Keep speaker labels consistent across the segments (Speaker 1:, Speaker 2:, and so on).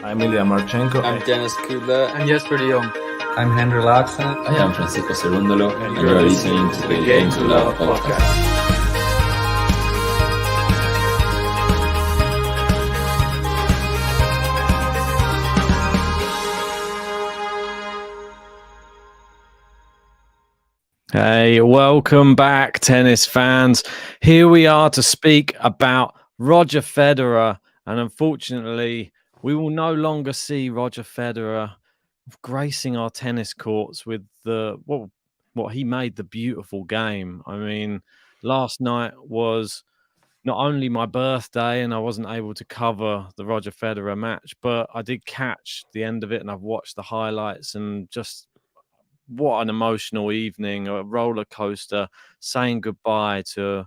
Speaker 1: I'm Ilya Marchenko.
Speaker 2: I'm Dennis Kudla.
Speaker 3: I'm Jesper de Jong.
Speaker 4: I'm Henry Laakson.
Speaker 5: I am Francisco Cerundolo,
Speaker 2: and
Speaker 5: you are listening to the Game to Love podcast.
Speaker 6: Hey, welcome back, tennis fans. Here we are to speak about Roger Federer, and unfortunately, we will no longer see Roger Federer gracing our tennis courts with what he made the beautiful game. I mean, last night was not only my birthday, and I wasn't able to cover the Roger Federer match, but I did catch the end of it, and I've watched the highlights, and just what an emotional evening, a roller coaster, saying goodbye to,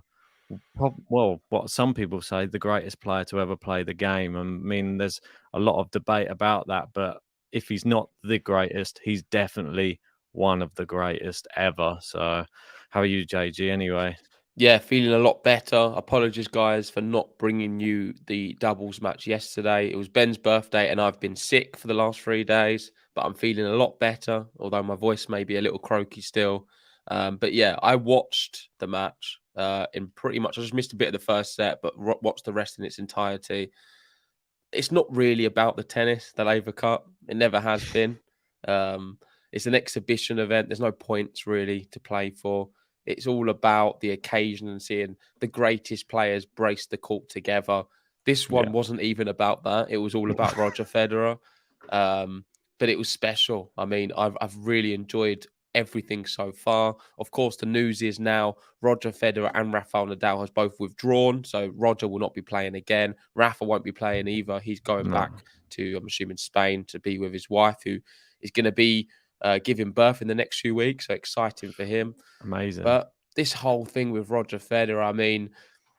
Speaker 6: well, what some people say, the greatest player to ever play the game. I mean, there's a lot of debate about that, but if he's not the greatest, he's definitely one of the greatest ever. So how are you, JG, anyway?
Speaker 2: Yeah, feeling a lot better. Apologies, guys, for not bringing you the doubles match yesterday. It was Ben's birthday and I've been sick for the last 3 days, but I'm feeling a lot better, although my voice may be a little croaky still. But yeah, I watched the match in pretty much, I just missed a bit of the first set, but watched the rest in its entirety. It's not really about the tennis, the Laver Cup. It never has been. It's an exhibition event. There's no points really to play for. It's all about the occasion and seeing the greatest players brace the court together. This one wasn't even about that. It was all about Roger Federer. But it was special. I mean, I've really enjoyed everything so far. Of course, the news is now Roger Federer and Rafael Nadal has both withdrawn. So Roger will not be playing again. Rafa won't be playing either. He's going back to, I'm assuming, Spain to be with his wife, who is going to be giving birth in the next few weeks. So exciting for him.
Speaker 6: Amazing.
Speaker 2: But this whole thing with Roger Federer, I mean,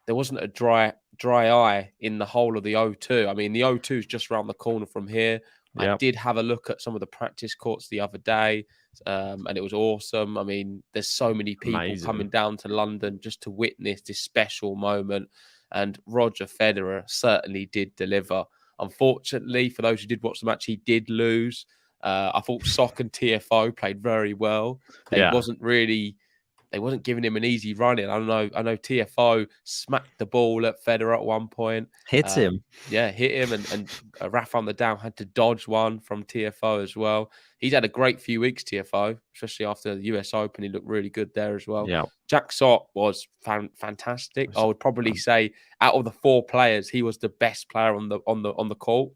Speaker 2: there wasn't a dry eye in the whole of the O2. I mean, the O2 is just around the corner from here. Yep. I did have a look at some of the practice courts the other day, and it was awesome. I mean, there's so many people coming down to London just to witness this special moment. And Roger Federer certainly did deliver. Unfortunately, for those who did watch the match, he did lose. I thought Sock and TFO played very well. They wasn't giving him an easy run in. I know TFO smacked the ball at Federer at one point.
Speaker 6: Hit him.
Speaker 2: Yeah, hit him. And Rafa Nadal had to dodge one from TFO as well. He's had a great few weeks, TFO, especially after the US Open. He looked really good there as well.
Speaker 6: Yeah.
Speaker 2: Jack Sock was fantastic. I would probably say out of the 4 players, he was the best player on the court.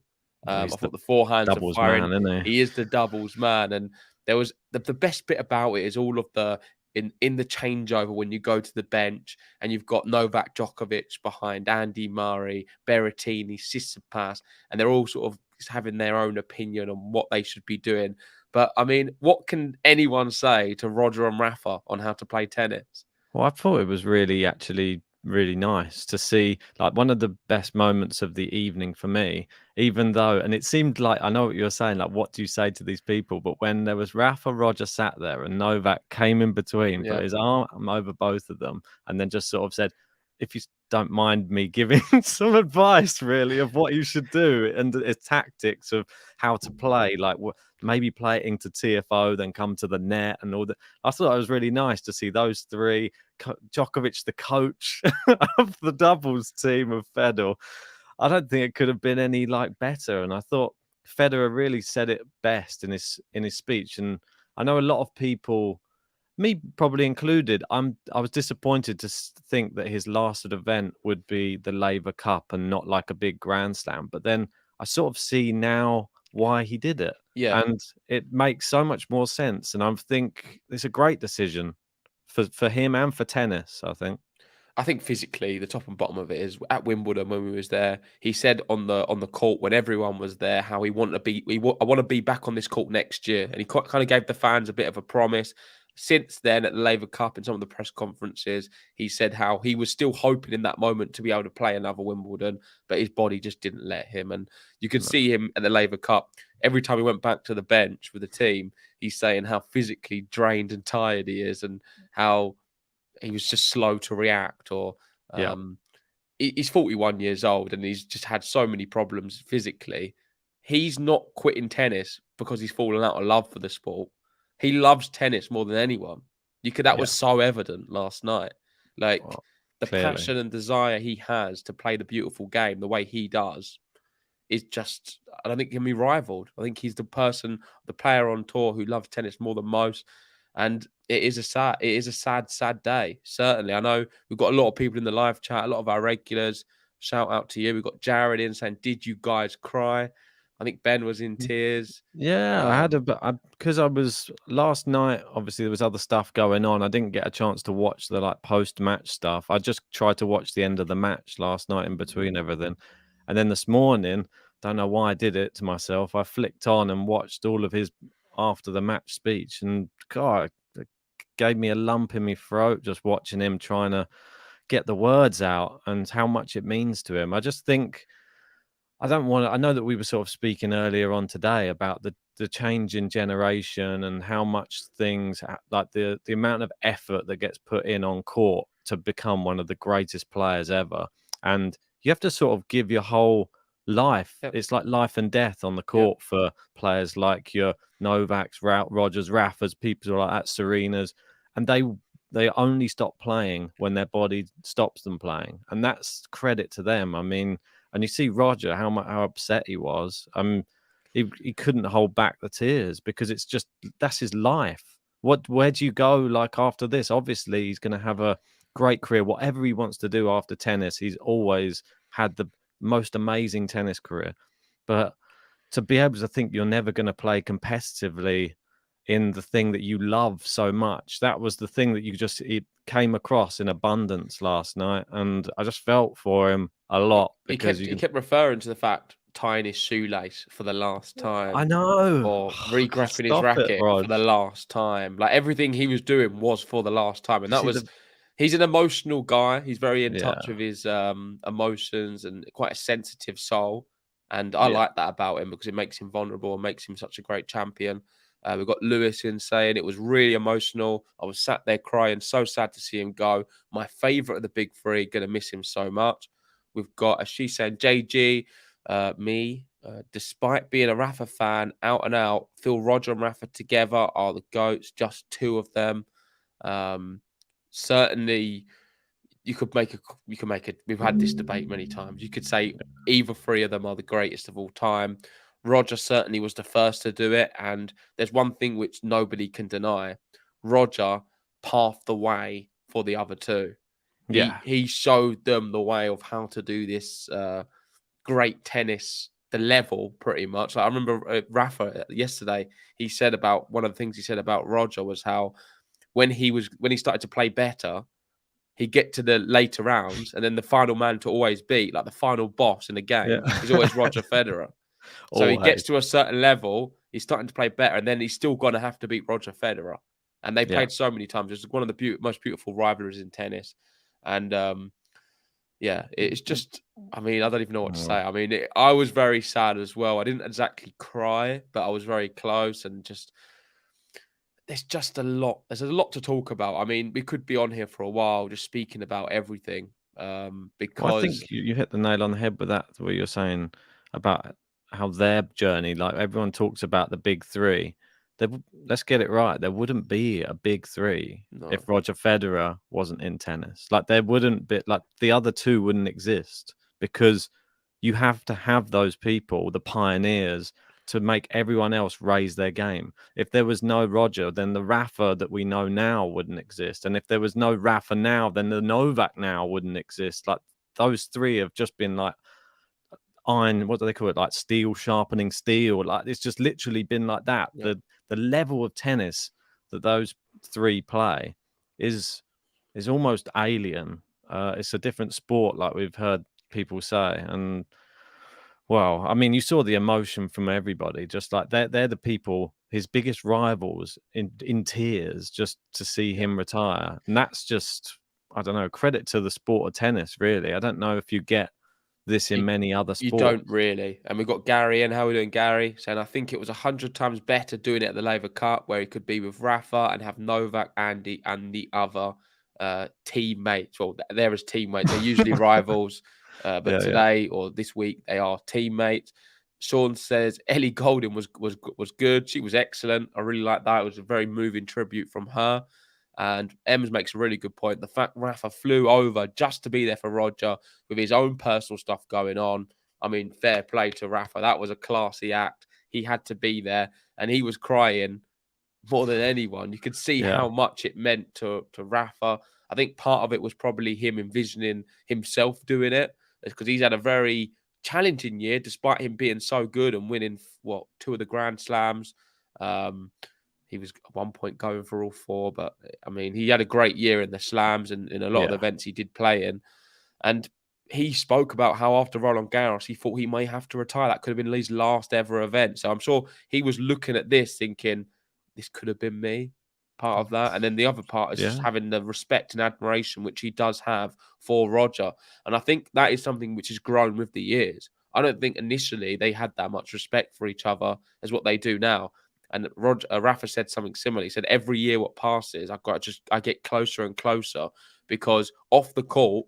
Speaker 2: I thought the forehands are firing.
Speaker 6: Man, isn't he?
Speaker 2: He is the doubles man. And there was the best bit about it is all of the in the changeover when you go to the bench and you've got Novak Djokovic behind Andy Murray, Berrettini, Tsitsipas, and they're all sort of having their own opinion on what they should be doing. But I mean, what can anyone say to Roger and Rafa on how to play tennis?
Speaker 6: Well, I thought it was really nice to see, like, one of the best moments of the evening for me, even though, and it seemed like, I know what you're saying, like, what do you say to these people? But when there was Roger sat there and Novak came in between, put his arm over both of them, and then just sort of said, if you don't mind me giving some advice, really, of what you should do and the tactics of how to play, like maybe play it into TFO, then come to the net and all that. I thought it was really nice to see those three. Djokovic, the coach of the doubles team of Federer. I don't think it could have been any better. And I thought Federer really said it best in his speech. And I know a lot of people, me probably included, I was disappointed to think that his last event would be the Laver Cup and not like a big Grand Slam. But then I sort of see now why he did it.
Speaker 2: Yeah.
Speaker 6: And it makes so much more sense. And I think it's a great decision for him and for tennis, I think.
Speaker 2: I think physically, the top and bottom of it is at Wimbledon when we was there. He said on the court when everyone was there how he wanted to be. I want to be back on this court next year, and he kind of gave the fans a bit of a promise. Since then, at the Laver Cup and some of the press conferences, he said how he was still hoping in that moment to be able to play another Wimbledon, but his body just didn't let him. And you could see him at the Laver Cup. Every time he went back to the bench with the team, he's saying how physically drained and tired he is and how he was just slow to react. Or he's 41 years old and he's just had so many problems physically. he's not quitting tennis because he's fallen out of love for the sport. He loves tennis more than anyone. That
Speaker 6: Yeah.
Speaker 2: was so evident last night. Like
Speaker 6: Well,
Speaker 2: the
Speaker 6: clearly.
Speaker 2: passion and desire he has to play the beautiful game the way he does is just, I don't think he can be rivaled. I think he's the player on tour who loves tennis more than most. And it is a sad day. Certainly. I know we've got a lot of people in the live chat, a lot of our regulars. Shout out to you. We've got Jared in saying, "Did you guys cry?" I think Ben was in tears.
Speaker 6: Yeah, I had because I was last night. Obviously, there was other stuff going on. I didn't get a chance to watch the like post-match stuff. I just tried to watch the end of the match last night in between everything, and then this morning, don't know why I did it to myself. I flicked on and watched all of his after the match speech, and God, it gave me a lump in my throat just watching him trying to get the words out and how much it means to him. I just think. I don't want to. I know that we were sort of speaking earlier on today about the change in generation and how much things like the amount of effort that gets put in on court to become one of the greatest players ever. And you have to sort of give your whole life.
Speaker 2: Yep.
Speaker 6: It's like life and death on the court for players like your Novaks, Rogers, Rafas, people like that, Serenas, and they only stop playing when their body stops them playing, and that's credit to them. I mean. And you see Roger, how upset he was. He couldn't hold back the tears because it's just that's his life. Where do you go like after this? Obviously, he's going to have a great career. Whatever he wants to do after tennis, he's always had the most amazing tennis career. But to be able to think you're never going to play competitively in the thing that you love so much, that was the thing that it came across in abundance last night, and I just felt for him a lot because
Speaker 2: he kept referring to the fact tying his shoelace for the last time.
Speaker 6: I know,
Speaker 2: or regrapping his
Speaker 6: stop it,
Speaker 2: racket
Speaker 6: Rog.
Speaker 2: for the last time. Like everything he was doing was for the last time, and that was. He's an emotional guy. He's very in touch with his emotions and quite a sensitive soul. And I like that about him because it makes him vulnerable and makes him such a great champion. We've got Lewis in saying it was really emotional. I was sat there crying, so sad to see him go. My favourite of the big three, going to miss him so much. We've got, as she said, JG, me, despite being a Rafa fan, out and out, Phil, Roger and Rafa together are the GOATs, just two of them. Certainly, you could make a. We've had this debate many times. You could say either three of them are the greatest of all time. Roger certainly was the first to do it, and there's one thing which nobody can deny: Roger paved the way for the other two. He showed them the way of how to do this great tennis, the level pretty much. Like I remember Rafa yesterday. He said about one of the things he said about Roger was how when he started to play better, he'd get to the later rounds, and then the final man to always beat, like the final boss in the game, is always Roger Federer. So he gets to a certain level, he's starting to play better, and then he's still going to have to beat Roger Federer. And they played so many times. It's one of the most beautiful rivalries in tennis. And it's just, I mean, I don't even know what to say. I mean, I was very sad as well. I didn't exactly cry, but I was very close, and just, there's just a lot. There's a lot to talk about. I mean, we could be on here for a while just speaking about everything. Because
Speaker 6: I think you hit the nail on the head with that, what you're saying about how their journey, like everyone talks about the big three. Let's get it right. There wouldn't be a big three if Roger Federer wasn't in tennis. Like there wouldn't be, like the other two wouldn't exist, because you have to have those people, the pioneers, to make everyone else raise their game. If there was no Roger, then the Rafa that we know now wouldn't exist. And if there was no Rafa now, then the Novak now wouldn't exist. Like those three have just been like iron, what do they call it? Like steel sharpening steel. Like it's just literally been like that. Yeah. The level of tennis that those three play is almost alien. It's a different sport, like we've heard people say. And well, I mean, you saw the emotion from everybody. Just like they're the people, his biggest rivals, in tears just to see him retire. And that's just, I don't know, credit to the sport of tennis, really. I don't know if you get this in many other sports.
Speaker 2: You don't really. And we've got Gary in. How are we doing, Gary? Saying, I think it was 100 times better doing it at the Laver Cup, where he could be with Rafa and have Novak, Andy, and the other teammates. Well, they're his teammates. They're usually rivals. But today or this week, they are teammates. Sean says Ellie Goulding was good. She was excellent. I really like that. It was a very moving tribute from her. And Ems makes a really good point. The fact Rafa flew over just to be there for Roger with his own personal stuff going on. I mean, fair play to Rafa. That was a classy act. He had to be there, and he was crying more than anyone. You could see how much it meant to Rafa. I think part of it was probably him envisioning himself doing it, because he's had a very challenging year, despite him being so good and winning, 2 of the Grand Slams. He was at one point going for all 4, but I mean, he had a great year in the slams and in a lot of the events he did play in. And he spoke about how after Roland Garros, he thought he may have to retire. That could have been his last ever event. So I'm sure he was looking at this thinking, this could have been me, part of that. And then the other part is just having the respect and admiration, which he does have for Roger. And I think that is something which has grown with the years. I don't think initially they had that much respect for each other as what they do now. And Rafa said something similar. He said, every year what passes, I get closer and closer, because off the court,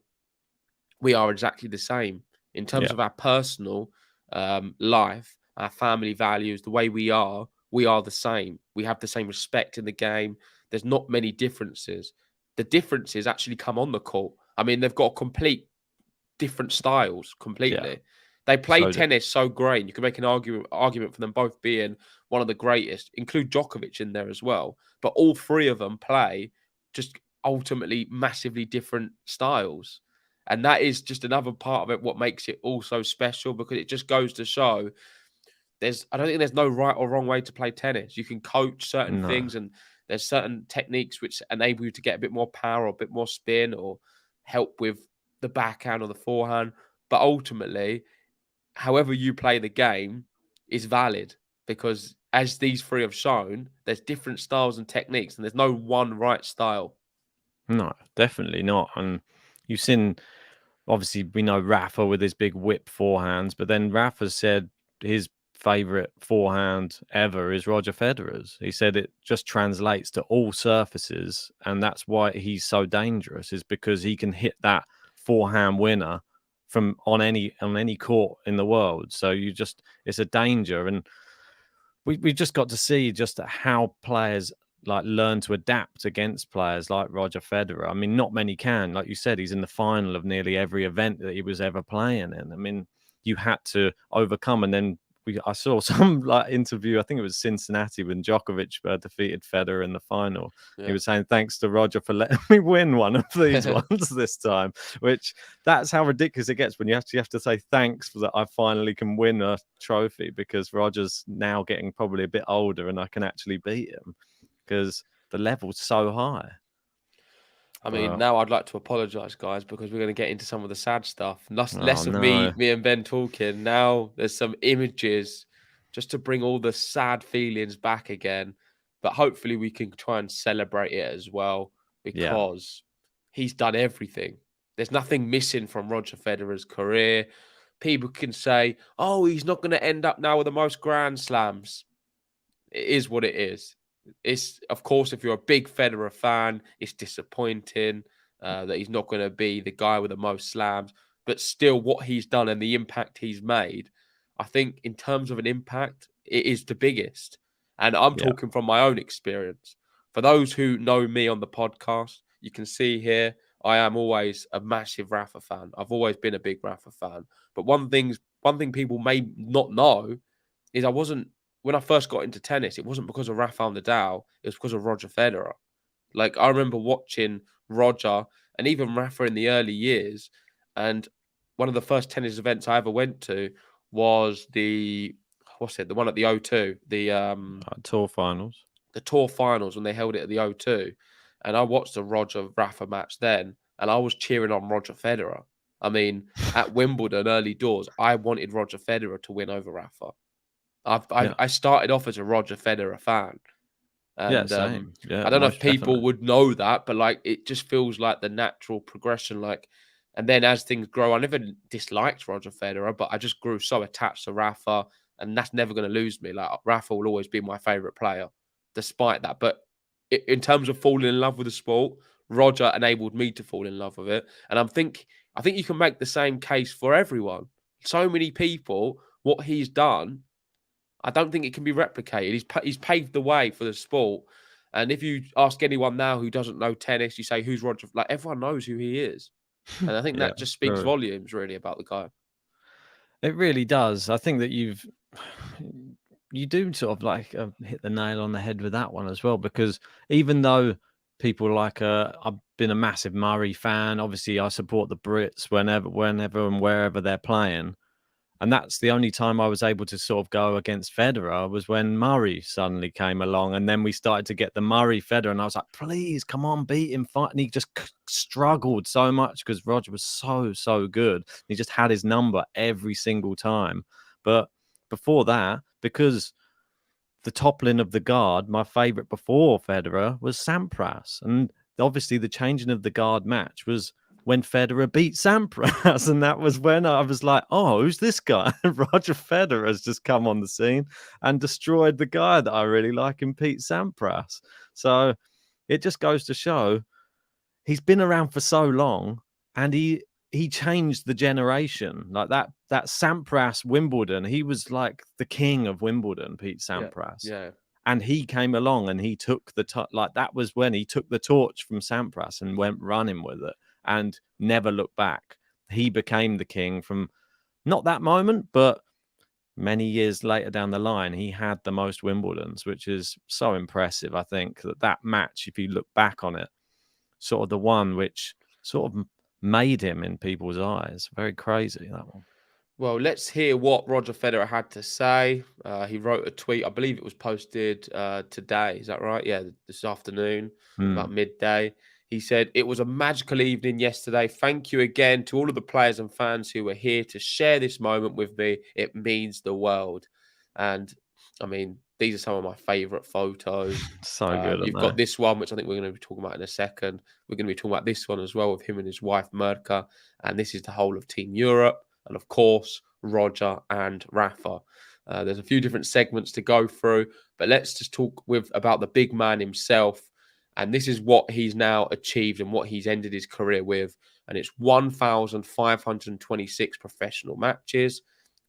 Speaker 2: we are exactly the same in terms of our personal life, our family values, the way we are the same. We have the same respect in the game. There's not many differences. The differences actually come on the court. I mean, they've got complete different styles completely. Yeah. They play tennis so great. You can make an argument for them both being one of the greatest, include Djokovic in there as well. But all 3 of them play just ultimately massively different styles. And that is just another part of it, what makes it all so special, because it just goes to show I don't think there's no right or wrong way to play tennis. You can coach certain things, and there's certain techniques which enable you to get a bit more power or a bit more spin or help with the backhand or the forehand. But ultimately, however you play the game is valid, because as these 3 have shown, there's different styles and techniques, and there's no one right style.
Speaker 6: No, definitely not. And you've seen, obviously, we know Rafa with his big whip forehands, but then Rafa said his favorite forehand ever is Roger Federer's. He said it just translates to all surfaces, and that's why he's so dangerous, is because he can hit that forehand winner from on any court in the world. So it's a danger. And we just got to see just how players like learn to adapt against players like Roger Federer. I mean, not many can. Like you said, he's in the final of nearly every event that he was ever playing in. I mean, you had to overcome. And then I saw some like interview, I think it was Cincinnati, when Djokovic defeated Federer in the final. Yeah. He was saying, thanks to Roger for letting me win one of these ones this time, which that's how ridiculous it gets when you have to say thanks for that. I finally can win a trophy because Roger's now getting probably a bit older and I can actually beat him because the level's so high.
Speaker 2: I mean, now I'd like to apologise, guys, because we're going to get into some of the sad stuff. Less of me and Ben talking. Now there's some images just to bring all the sad feelings back again. But hopefully we can try and celebrate it as well, because he's done everything. There's nothing missing from Roger Federer's career. People can say, oh, he's not going to end up now with the most Grand Slams. It is what it is. It's, of course, if you're a big Federer fan, it's disappointing that he's not going to be the guy with the most slams. But still, what he's done and the impact he's made, I think in terms of an impact, it is the biggest. And I'm talking from my own experience. For those who know me on the podcast, you can see here, I am always a massive Rafa fan. I've always been a big Rafa fan. But one thing people may not know is when I first got into tennis, it wasn't because of Rafael Nadal. It was because of Roger Federer. Like, I remember watching Roger and even Rafa in the early years. And one of the first tennis events I ever went to was the one at the O2, the
Speaker 6: Tour Finals.
Speaker 2: The Tour Finals, when they held it at the O2. And I watched a Roger Rafa match then, and I was cheering on Roger Federer. I mean, at Wimbledon early doors, I wanted Roger Federer to win over Rafa. I started off as a Roger Federer fan. And
Speaker 6: same.
Speaker 2: I don't know if people would know that, but like, it just feels like the natural progression. Like, and then as things grow, I never disliked Roger Federer, but I just grew so attached to Rafa, and that's never going to lose me. Like, Rafa will always be my favorite player, despite that. But in terms of falling in love with the sport, Roger enabled me to fall in love with it. And I think you can make the same case for everyone. So many people what he's done, I don't think it can be replicated. He's paved the way for the sport. And if you ask anyone now who doesn't know tennis, you say, who's Roger? Like, everyone knows who he is. And I think
Speaker 6: Yeah,
Speaker 2: that just speaks
Speaker 6: true.
Speaker 2: volumes, really, about the guy.
Speaker 6: It really does. I think that you do sort of like hit the nail on the head with that one as well, because even though people like I've been a massive Murray fan. Obviously, I support the Brits whenever and wherever they're playing. And that's the only time I was able to sort of go against Federer was when Murray suddenly came along. And then we started to get the Murray Federer. And I was like, please, come on, beat him, fight. And he just struggled so much because Roger was so good. He just had his number every single time. But before that, because the toppling of the guard, my favourite before Federer was Sampras. And obviously the changing of the guard match was when Federer beat Sampras. And that was when I was like, oh, who's this guy? Roger Federer has just come on the scene and destroyed the guy that I really like in Pete Sampras. So it just goes to show he's been around for so long, and he changed the generation. Like that Sampras Wimbledon, he was like the king of Wimbledon, Pete Sampras.
Speaker 2: Yeah.
Speaker 6: And he came along and he took that was when he took the torch from Sampras and went running with it and never looked back. He became the king from not that moment, but many years later down the line. He had the most Wimbledons, which is so impressive. I think that match, if you look back on it, sort of the one which sort of made him in people's eyes. Very crazy, that one.
Speaker 2: Well, let's hear what Roger Federer had to say. He wrote a tweet. I believe it was posted today. Is that right? Yeah, this afternoon, about midday. He said, "It was a magical evening yesterday. Thank you again to all of the players and fans who were here to share this moment with me. It means the world." And I mean, these are some of my favorite photos.
Speaker 6: So good.
Speaker 2: You've got this one, which I think we're going to be talking about in a second. We're going to be talking about this one as well with him and his wife, Mirka. And this is the whole of Team Europe. And of course, Roger and Rafa. There's a few different segments to go through, but let's just talk about the big man himself. And this is what he's now achieved and what he's ended his career with. And it's 1,526 professional matches.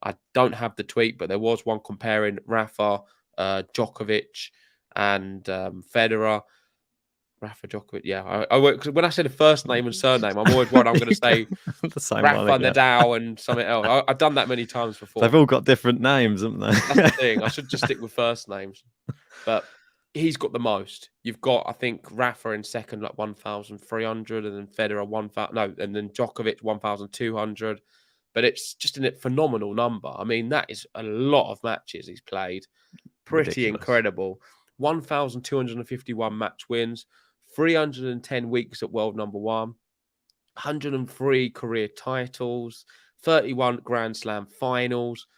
Speaker 2: I don't have the tweet, but there was one comparing Rafa, Djokovic, and Federer. Rafa Djokovic, yeah. Cause when I say the first name and surname, I'm always worried I'm going to say
Speaker 6: the same
Speaker 2: Rafa Nadal and something else. I've done that many times before.
Speaker 6: They've all got different names, haven't they?
Speaker 2: That's the thing. I should just stick with first names. But he's got the most. You've got, I think, Rafa in second, like 1,300, and then Federer 1,000. No, and then Djokovic 1,200. But it's just a phenomenal number. I mean, that is a lot of matches he's played. Pretty incredible. 1,251 match wins. 310 weeks at world number one, 103 career titles, 31 Grand Slam finals.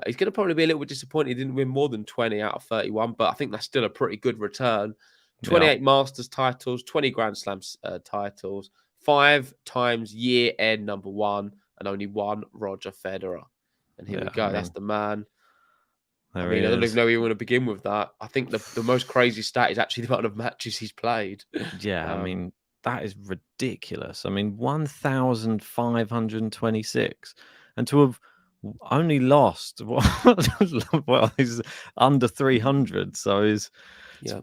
Speaker 2: He's going to probably be a little bit disappointed he didn't win more than 20 out of 31, but I think that's still a pretty good return. 28 Masters titles, 20 Grand Slam titles, 5 times year-end number one, and only 1 Roger Federer. And here we go. That's the man. I don't even know where you want to begin with that. I think the most crazy stat is actually the amount of matches he's played.
Speaker 6: Yeah, I mean, that is ridiculous. I mean, 1,526. And to have only lost, well, he's under 300. So it's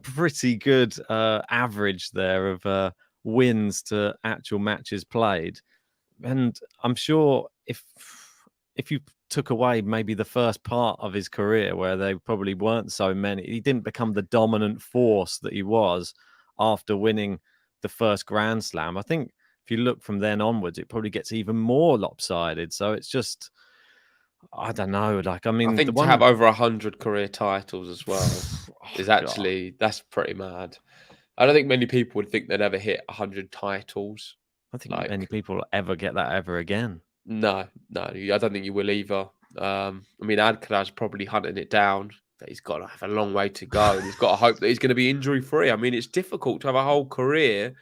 Speaker 6: pretty good average there of wins to actual matches played. And I'm sure if you took away maybe the first part of his career where they probably weren't so many, he didn't become the dominant force that he was after winning the first Grand Slam. I think if you look from then onwards, it probably gets even more lopsided. So it's just, I don't know. Like, I mean,
Speaker 2: I think to have over 100 career titles as well is actually, that's pretty mad. I don't think many people would think they'd ever hit 100 titles.
Speaker 6: I think many people will ever get that ever again.
Speaker 2: No, I don't think you will either. I mean, Alcaraz probably hunting it down. But he's got to have a long way to go. And he's got to hope that he's going to be injury-free. I mean, it's difficult to have a whole career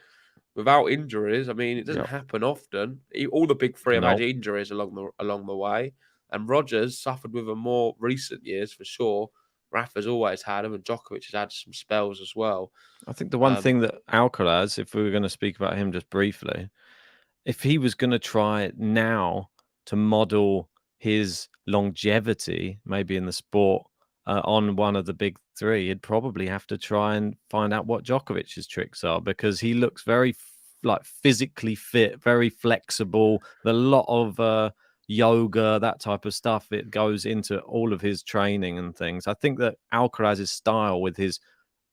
Speaker 2: without injuries. I mean, it doesn't happen often. All the big three have had injuries along the way. And Rogers suffered with them more recent years, for sure. Rafa's always had them, and Djokovic has had some spells as well.
Speaker 6: I think the one thing that Alcaraz, if we were going to speak about him just briefly, if he was going to try now to model his longevity, maybe in the sport, on one of the big three, he'd probably have to try and find out what Djokovic's tricks are, because he looks very like physically fit, very flexible. A lot of yoga, that type of stuff, it goes into all of his training and things. I think that Alcaraz's style, with his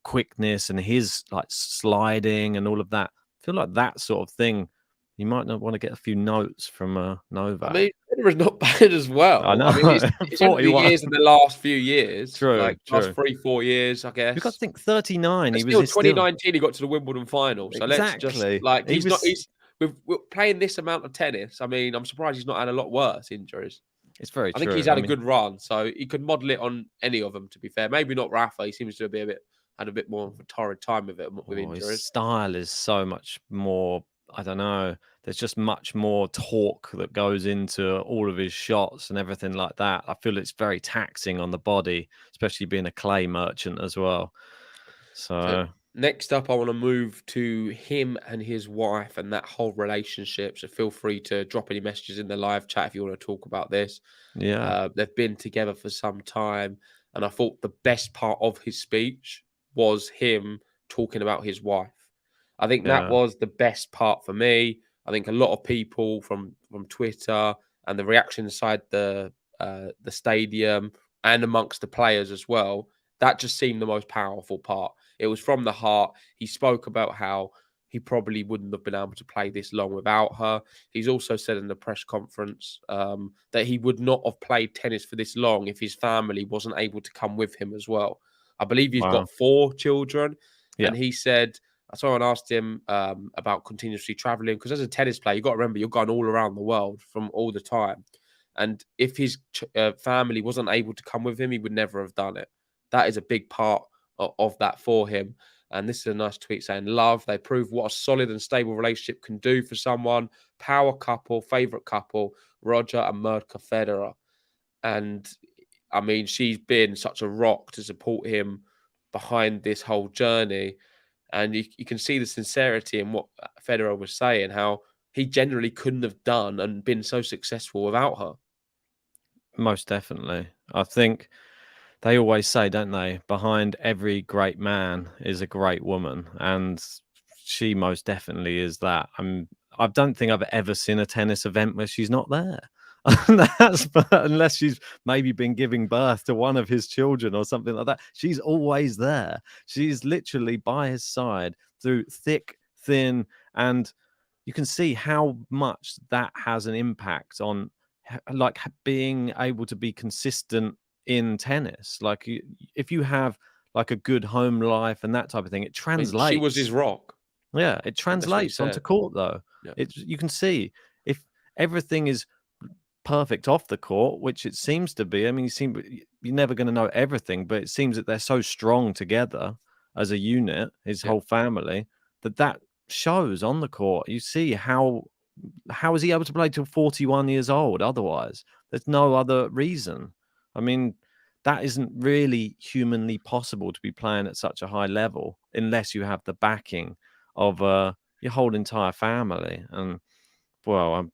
Speaker 6: quickness and his like sliding and all of that, I feel like that sort of thing, you might not want to get a few notes from Novak.
Speaker 2: I mean, Federer's not bad as well.
Speaker 6: I know.
Speaker 2: I mean, it's only the
Speaker 6: 41.
Speaker 2: years in the last few years,
Speaker 6: True,
Speaker 2: like
Speaker 6: true.
Speaker 2: last 3-4 years, I guess.
Speaker 6: You've got to think 39.
Speaker 2: But
Speaker 6: He
Speaker 2: still,
Speaker 6: was
Speaker 2: 2019, he got to the Wimbledon final. So let's just
Speaker 6: exactly
Speaker 2: like
Speaker 6: he
Speaker 2: he's
Speaker 6: was.
Speaker 2: not. He's we're playing this amount of tennis. I mean, I'm surprised he's not had a lot worse injuries.
Speaker 6: It's very
Speaker 2: I
Speaker 6: true.
Speaker 2: think he's had a good run, so he could model it on any of them. To be fair, maybe not Rafa. He seems to be had a bit more of a torrid time with it with injuries.
Speaker 6: His style is so much more. I don't know. There's just much more torque that goes into all of his shots and everything like that. I feel it's very taxing on the body, especially being a clay merchant as well. So
Speaker 2: next up, I want to move to him and his wife and that whole relationship. So feel free to drop any messages in the live chat if you want to talk about this.
Speaker 6: yeah,
Speaker 2: They've been together for some time. And I thought the best part of his speech was him talking about his wife. I think that was the best part for me. I think a lot of people from Twitter and the reaction inside the stadium and amongst the players as well, that just seemed the most powerful part. It was from the heart. He spoke about how he probably wouldn't have been able to play this long without her. He's also said in the press conference that he would not have played tennis for this long if his family wasn't able to come with him as well. I believe he's got 4 children.
Speaker 6: Yeah.
Speaker 2: And he said, someone asked him about continuously traveling, because as a tennis player, you've got to remember, you're going all around the world from all the time. And if his family wasn't able to come with him, he would never have done it. That is a big part of that for him. And this is a nice tweet saying, love, they prove what a solid and stable relationship can do for someone. Power couple, favourite couple, Roger and Mirka Federer. And I mean, she's been such a rock to support him behind this whole journey. And you can see the sincerity in what Federer was saying, how he generally couldn't have done and been so successful without her.
Speaker 6: Most definitely. I think they always say, don't they, behind every great man is a great woman. And she most definitely is that. I don't think I've ever seen a tennis event where she's not there. Unless she's maybe been giving birth to one of his children or something like that. She's always there. She's literally by his side through thick, thin, and you can see how much that has an impact on like being able to be consistent in tennis. Like if you have like a good home life and that type of thing, it translates.
Speaker 2: I mean, she was his rock.
Speaker 6: Yeah, it translates onto court though. Yeah. You can see if everything is perfect off the court, which it seems to be. I mean, you're never going to know everything, but it seems that they're so strong together as a unit, his whole family, that shows on the court. You see how is he able to play till 41 years old? Otherwise, there's no other reason. I mean, that isn't really humanly possible to be playing at such a high level unless you have the backing of your whole entire family. And well,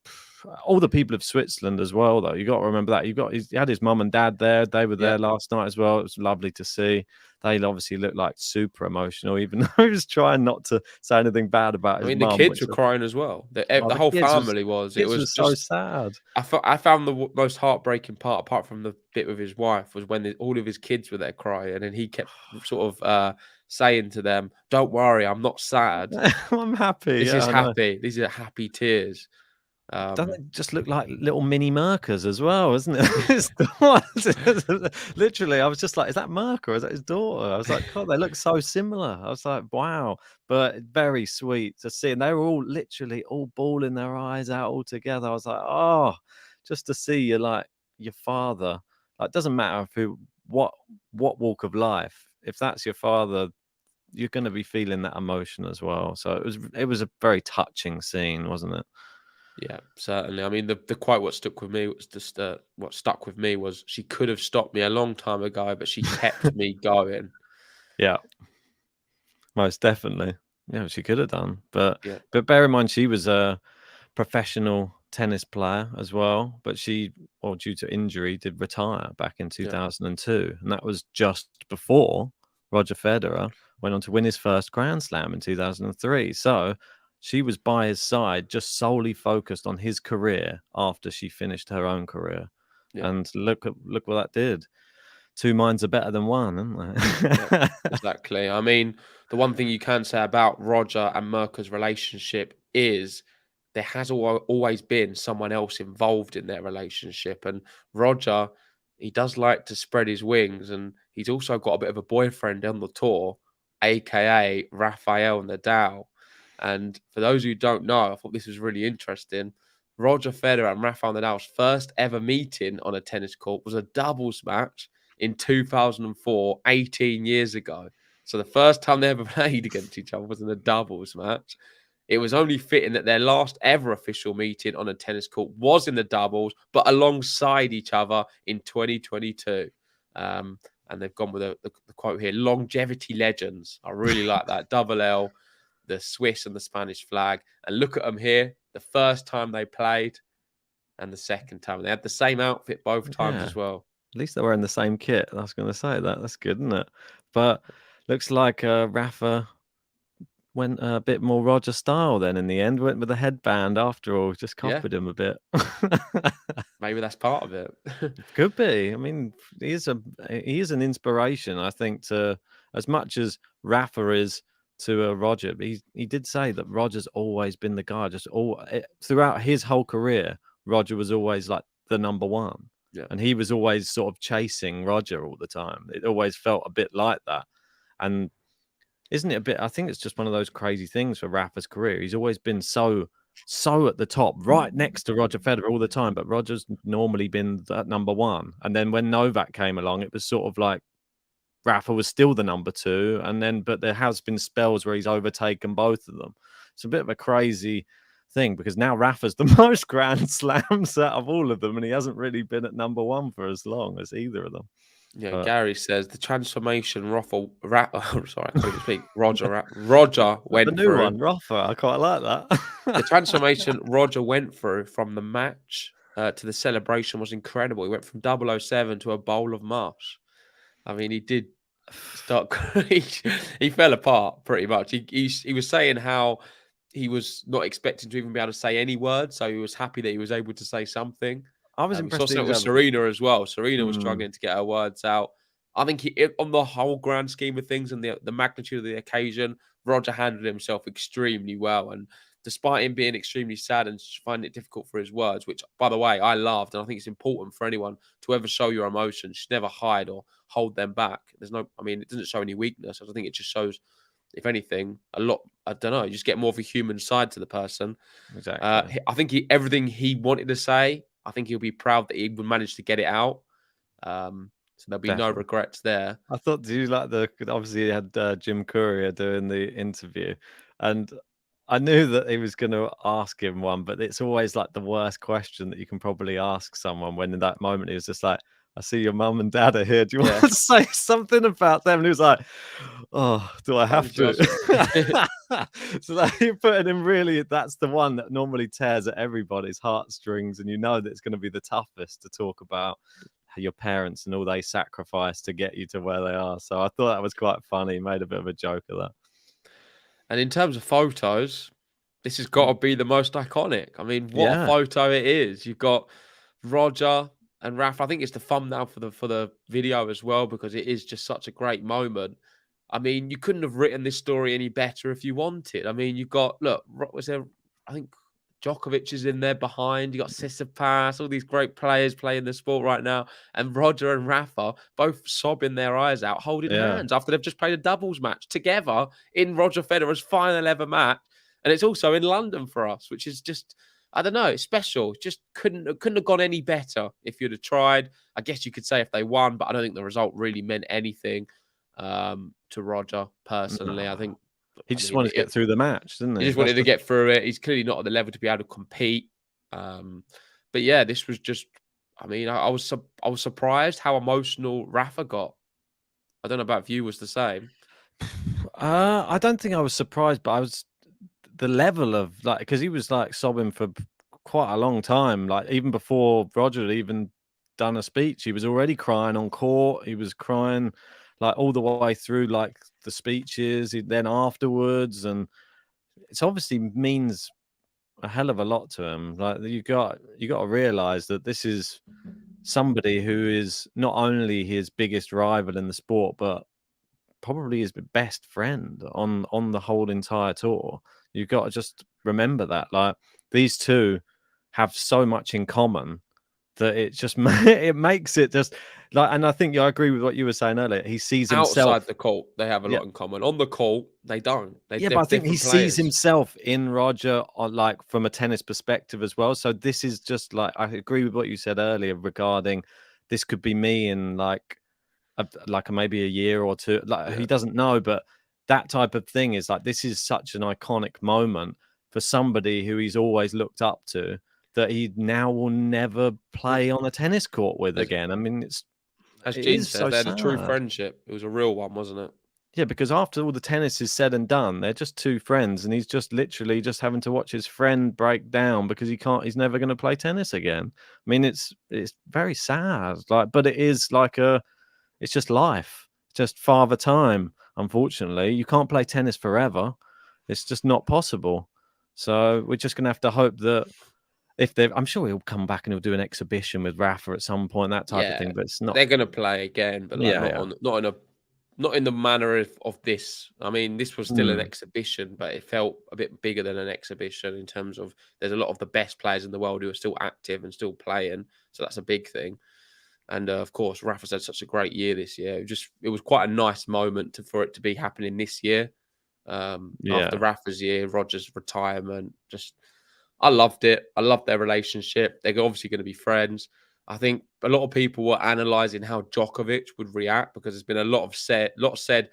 Speaker 6: all the people of Switzerland as well, though. You got to remember that. He had his mum and dad there. They were there last night as well. It was lovely to see. They obviously looked like super emotional, even though he was trying not to say anything bad about his mum.
Speaker 2: I mean, the kids were crying as well. The whole family was. It was
Speaker 6: so sad.
Speaker 2: I found the most heartbreaking part, apart from the bit with his wife, was when all of his kids were there crying, and he kept sort of saying to them, "Don't worry, I'm not sad.
Speaker 6: I'm happy.
Speaker 2: This is happy. These are happy tears."
Speaker 6: Doesn't it just look like little mini Merkers as well, isn't it? Literally, I was just like, is that Merker or is that his daughter? I was like, God, they look so similar. I was like, wow, but very sweet to see. And they were all literally all bawling their eyes out all together. I was like, oh, just to see your father. Like, it doesn't matter what walk of life. If that's your father, you're going to be feeling that emotion as well. So it was a very touching scene, wasn't it?
Speaker 2: Yeah, certainly. I mean, the quote what stuck with me was just what stuck with me was, she could have stopped me a long time ago, but she kept me going.
Speaker 6: Yeah, most definitely. Yeah, she could have done, but bear in mind she was a professional tennis player as well, but she, or due to injury, did retire back in 2002, and that was just before Roger Federer went on to win his first Grand Slam in 2003. So she was by his side, just solely focused on his career after she finished her own career.
Speaker 2: Yeah.
Speaker 6: And look what that did. Two minds are better than one, aren't they?
Speaker 2: Yeah, exactly. I mean, the one thing you can say about Roger and Mirka's relationship is there has always been someone else involved in their relationship. And Roger, he does like to spread his wings, and he's also got a bit of a boyfriend on the tour, aka Rafael Nadal. And for those who don't know, I thought this was really interesting. Roger Federer and Rafael Nadal's first ever meeting on a tennis court was a doubles match in 2004, 18 years ago. So the first time they ever played against each other was in a doubles match. It was only fitting that their last ever official meeting on a tennis court was in the doubles, but alongside each other in 2022. And they've gone with the quote here, longevity legends. I really like that. Double L, the Swiss and the Spanish flag. And look at them here. The first time they played and the second time. They had the same outfit both times as well.
Speaker 6: At least they're wearing the same kit. I was going to say that. That's good, isn't it? But looks like Rafa went a bit more Roger style then in the end. Went with the headband after all. Just copied him a bit.
Speaker 2: Maybe that's part of it.
Speaker 6: Could be. I mean, he is an inspiration, I think, to as much as Rafa is to Roger. But he did say that Roger's always been the guy. Throughout his whole career, Roger was always like the number one.
Speaker 2: Yeah.
Speaker 6: And he was always sort of chasing Roger all the time. It always felt a bit like that. And isn't it a bit, I think it's just one of those crazy things for Rafa's career. He's always been so at the top, right next to Roger Federer all the time, but Roger's normally been that number one. And then when Novak came along, it was sort of like Rafa was still the number two. And then, but there has been spells where he's overtaken both of them. It's a bit of a crazy thing because now Rafa's the most Grand Slams out of all of them, and he hasn't really been at number one for as long as either of them.
Speaker 2: Yeah,
Speaker 6: But
Speaker 2: Gary says the transformation Roger went
Speaker 6: the new
Speaker 2: through.
Speaker 6: one, Rafa, I quite like that.
Speaker 2: The transformation Roger went through from the match to the celebration was incredible. He went from 007 to a bowl of mush. I mean, he did start. He fell apart pretty much. He was saying how he was not expecting to even be able to say any words, so he was happy that he was able to say something.
Speaker 6: I was
Speaker 2: We
Speaker 6: impressed.
Speaker 2: saw it with Serena as well. Serena was struggling to get her words out. I think on the whole grand scheme of things and the magnitude of the occasion, Roger handled himself extremely well. And despite him being extremely sad and finding it difficult for his words, which, by the way, I loved, and I think it's important for anyone to ever show your emotions. You should never hide or hold them back. It doesn't show any weakness. I think it just shows, if anything, a lot. I don't know. You just get more of a human side to the person.
Speaker 6: Exactly.
Speaker 2: I think everything he wanted to say, I think he'll be proud that he would manage to get it out. So there'll be no regrets there.
Speaker 6: I thought, do you like obviously he had Jim Courier doing the interview, and I knew that he was going to ask him one, but it's always like the worst question that you can probably ask someone when in that moment he was just like, I see your mum and dad are here. Do you want to say something about them? And he was like, oh, do I have to? So like, you're putting him really, that's the one that normally tears at everybody's heartstrings. And you know that it's going to be the toughest to talk about your parents and all they sacrificed to get you to where they are. So I thought that was quite funny. He made a bit of a joke of that.
Speaker 2: And in terms of photos, this has got to be the most iconic. I mean, what a photo it is. You've got Roger and Rafa. I think it's the thumbnail for the video as well, because it is just such a great moment. I mean, you couldn't have written this story any better if you wanted. I mean, I think Djokovic is in there behind. You got Tsitsipas, all these great players playing the sport right now. And Roger and Rafa both sobbing their eyes out, holding hands after they've just played a doubles match together in Roger Federer's final ever match. And it's also in London for us, which is just, I don't know, it's special. Just couldn't have gone any better if you'd have tried. I guess you could say if they won, but I don't think the result really meant anything to Roger personally.
Speaker 6: No.
Speaker 2: I think
Speaker 6: he just wanted to get through the match, didn't he?
Speaker 2: He just wanted to get through it. He's clearly not at the level to be able to compete. But yeah, this was just, I mean, I was surprised how emotional Rafa got. I don't know about if you was the same.
Speaker 6: I don't think I was surprised, but I was the level of like, because he was like sobbing for quite a long time. Like even before Roger had even done a speech, he was already crying on court. He was crying like all the way through like the speeches, then afterwards, and it's obviously means a hell of a lot to him. Like you got to realize that this is somebody who is not only his biggest rival in the sport, but probably his best friend on the whole entire tour. You've got to just remember that. Like these two have so much in common that it just it makes it just like. And I think I agree with what you were saying earlier. He sees himself
Speaker 2: outside the court, they have a
Speaker 6: Yeah.
Speaker 2: lot in common. On the court, they don't.
Speaker 6: Yeah,
Speaker 2: They're
Speaker 6: but I think he
Speaker 2: different
Speaker 6: sees
Speaker 2: players.
Speaker 6: himself in Roger on like from a tennis perspective as well. So this is just like I agree with what you said earlier regarding this could be me in like maybe a year or two. Like he doesn't know, but that type of thing is like this is such an iconic moment for somebody who he's always looked up to that he now will never play on a tennis court with again. I mean,
Speaker 2: As
Speaker 6: it
Speaker 2: Gene
Speaker 6: is
Speaker 2: says,
Speaker 6: so
Speaker 2: they had a true
Speaker 6: sad.
Speaker 2: friendship. It was a real one, wasn't it?
Speaker 6: Yeah, because after all the tennis is said and done, they're just two friends, and he's just literally just having to watch his friend break down because he's never going to play tennis again. I mean, it's very sad, like, but it is like it's just life, just father time. Unfortunately, you can't play tennis forever; it's just not possible. So we're just going to have to hope that I'm sure he'll come back and he'll do an exhibition with Rafa at some point, that type of thing. But it's not.
Speaker 2: They're going to play again, but like
Speaker 6: Yeah.
Speaker 2: not in the manner of this. I mean, this was still an exhibition, but it felt a bit bigger than an exhibition in terms of there's a lot of the best players in the world who are still active and still playing. So that's a big thing. And of course, Rafa's had such a great year this year. It was quite a nice moment for it to be happening this year. After Rafa's year, Roger's retirement, I loved it. I loved their relationship. They're obviously going to be friends. I think a lot of people were analysing how Djokovic would react because there's been a lot said,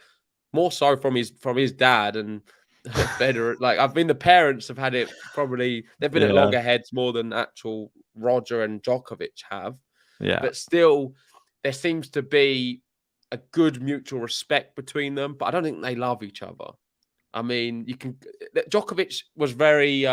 Speaker 2: more so from his dad and Federer. Like the parents have had it probably. They've been at loggerheads more than actual Roger and Djokovic have.
Speaker 6: Yeah.
Speaker 2: But still, there seems to be a good mutual respect between them. But I don't think they love each other. I mean, Djokovic was very.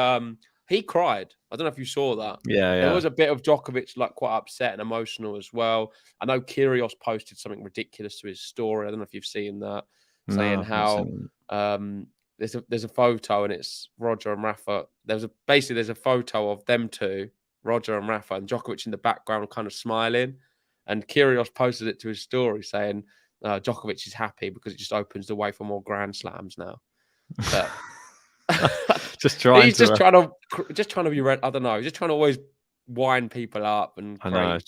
Speaker 2: He cried. I don't know if you saw that.
Speaker 6: Yeah.
Speaker 2: There was a bit of Djokovic like quite upset and emotional as well. I know Kyrgios posted something ridiculous to his story. I don't know if you've seen that, saying how there's a photo and it's Roger and Rafa. There's a photo of them two, Roger and Rafa, and Djokovic in the background, kind of smiling. And Kyrgios posted it to his story saying Djokovic is happy because it just opens the way for more Grand Slams now. But
Speaker 6: just trying to
Speaker 2: be read. I don't know. He's just trying to always wind people up and
Speaker 6: I know.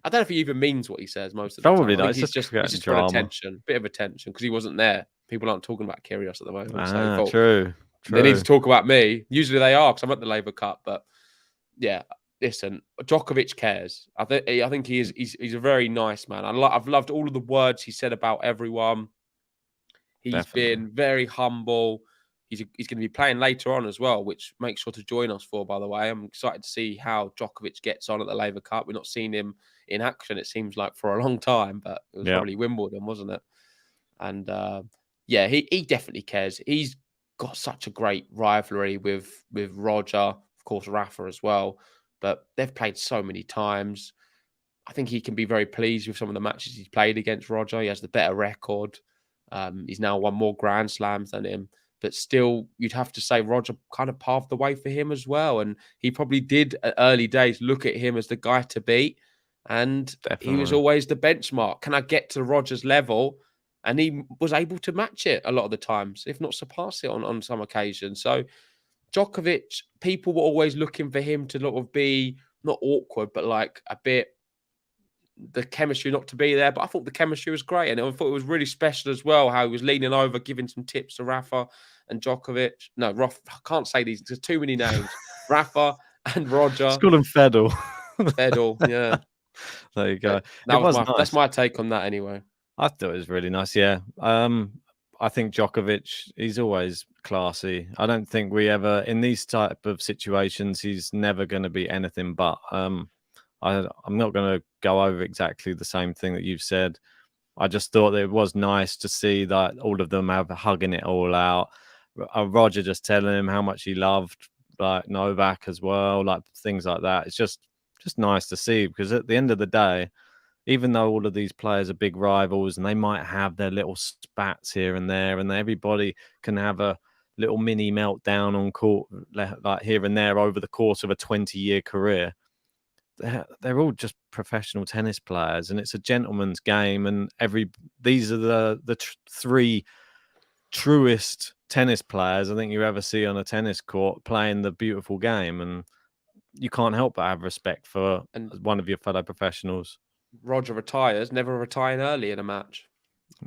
Speaker 2: I don't know if he even means what he says most of the
Speaker 6: Probably
Speaker 2: time.
Speaker 6: not.
Speaker 2: He's just got attention, bit of attention because he wasn't there. People aren't talking about Kyrgios at the moment. So
Speaker 6: true.
Speaker 2: They need to talk about me. Usually they are because I'm at the Laver Cup. But yeah, listen, Djokovic cares. I think he's a very nice man. I've loved all of the words he said about everyone. He's been very humble. He's going to be playing later on as well, which make sure to join us for, by the way. I'm excited to see how Djokovic gets on at the Laver Cup. We've not seen him in action, it seems like, for a long time, but it was probably Wimbledon, wasn't it? And he definitely cares. He's got such a great rivalry with Roger, of course, Rafa as well. But they've played so many times. I think he can be very pleased with some of the matches he's played against Roger. He has the better record. He's now won more Grand Slams than him. But still, you'd have to say Roger kind of paved the way for him as well. And he probably did at early days look at him as the guy to beat. And he was always the benchmark. Can I get to Roger's level? And he was able to match it a lot of the times, if not surpass it on some occasions. So Djokovic, people were always looking for him to sort of be not awkward, but like a bit the chemistry not to be there. But I thought the chemistry was great. And I thought it was really special as well, how he was leaning over, giving some tips to Rafa and Djokovic. No, I can't say these. There's too many names. Rafa and Roger.
Speaker 6: Let's call him Fedor.
Speaker 2: Fedor, yeah.
Speaker 6: There you go.
Speaker 2: Nice. That's my take on that anyway.
Speaker 6: I thought it was really nice, yeah. I think Djokovic, he's always classy. I don't think we ever, in these type of situations, he's never going to be anything but. I'm not going to go over exactly the same thing that you've said. I just thought that it was nice to see that all of them have hugging it all out. Roger just telling him how much he loved like Novak as well, like things like that. It's just nice to see, because at the end of the day, even though all of these players are big rivals and they might have their little spats here and there, and everybody can have a little mini meltdown on court, like here and there over the course of a 20-year career, they're all just professional tennis players, and it's a gentleman's game. And these are the three truest tennis players I think you ever see on a tennis court playing the beautiful game, and you can't help but have respect for one of your fellow professionals.
Speaker 2: Roger retires, never retiring early in a match.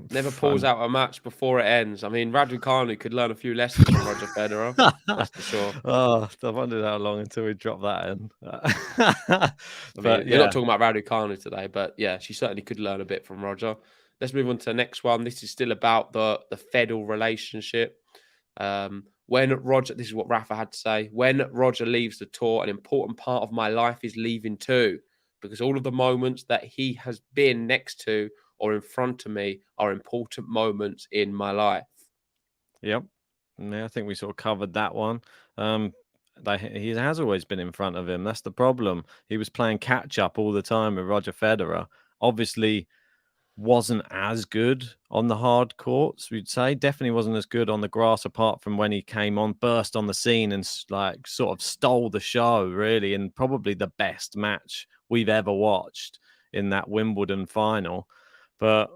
Speaker 2: Never pulls out a match before it ends. I mean, Raducanu could learn a few lessons from Roger Federer. That's for sure.
Speaker 6: Oh, I wondered how long until we drop that in.
Speaker 2: I mean, we're not talking about Raducanu today, but yeah, she certainly could learn a bit from Roger. Let's move on to the next one. This is still about the Federer relationship. When Roger, this is what Rafa had to say. When Roger leaves the tour, an important part of my life is leaving too, because all of the moments that he has been next to or in front of me are important moments in my life.
Speaker 6: Yep. Yeah, I think we sort of covered that one. He has always been in front of him. That's the problem. He was playing catch up all the time with Roger Federer. Obviously, wasn't as good on the hard courts, we'd say. Definitely wasn't as good on the grass, apart from when he came on, burst on the scene and like sort of stole the show, really, and probably the best match we've ever watched in that Wimbledon final. But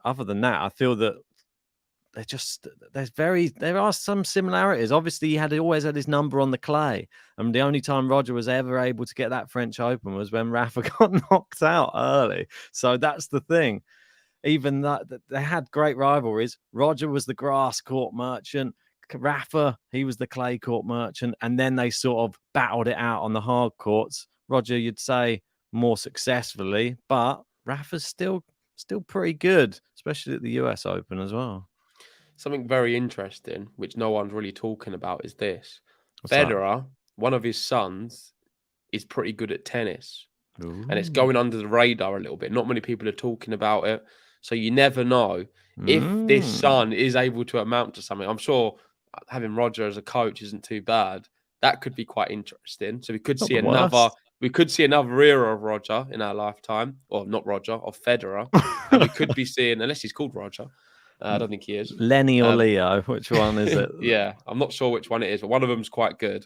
Speaker 6: other than that, I feel that there are some similarities. Obviously, he always had his number on the clay, and the only time Roger was ever able to get that French Open was when Rafa got knocked out early. So that's the thing. Even that they had great rivalries. Roger was the grass court merchant. Rafa, he was the clay court merchant, and then they sort of battled it out on the hard courts. Roger, you'd say, more successfully, but Rafa's still pretty good, especially at the US Open as well.
Speaker 2: Something very interesting, which no one's really talking about, is this.
Speaker 6: What's
Speaker 2: Federer,
Speaker 6: that?
Speaker 2: one of his sons, is pretty good at tennis.
Speaker 6: Ooh.
Speaker 2: And it's going under the radar a little bit. Not many people are talking about it. So you never know if this son is able to amount to something. I'm sure having Roger as a coach isn't too bad. That could be quite interesting. So we could see another era of Roger in our lifetime, or not Roger, of Federer. And we could be seeing, unless he's called Roger, I don't think he is.
Speaker 6: Lenny or Leo, which one is it?
Speaker 2: Yeah, I'm not sure which one it is, but one of them's quite good.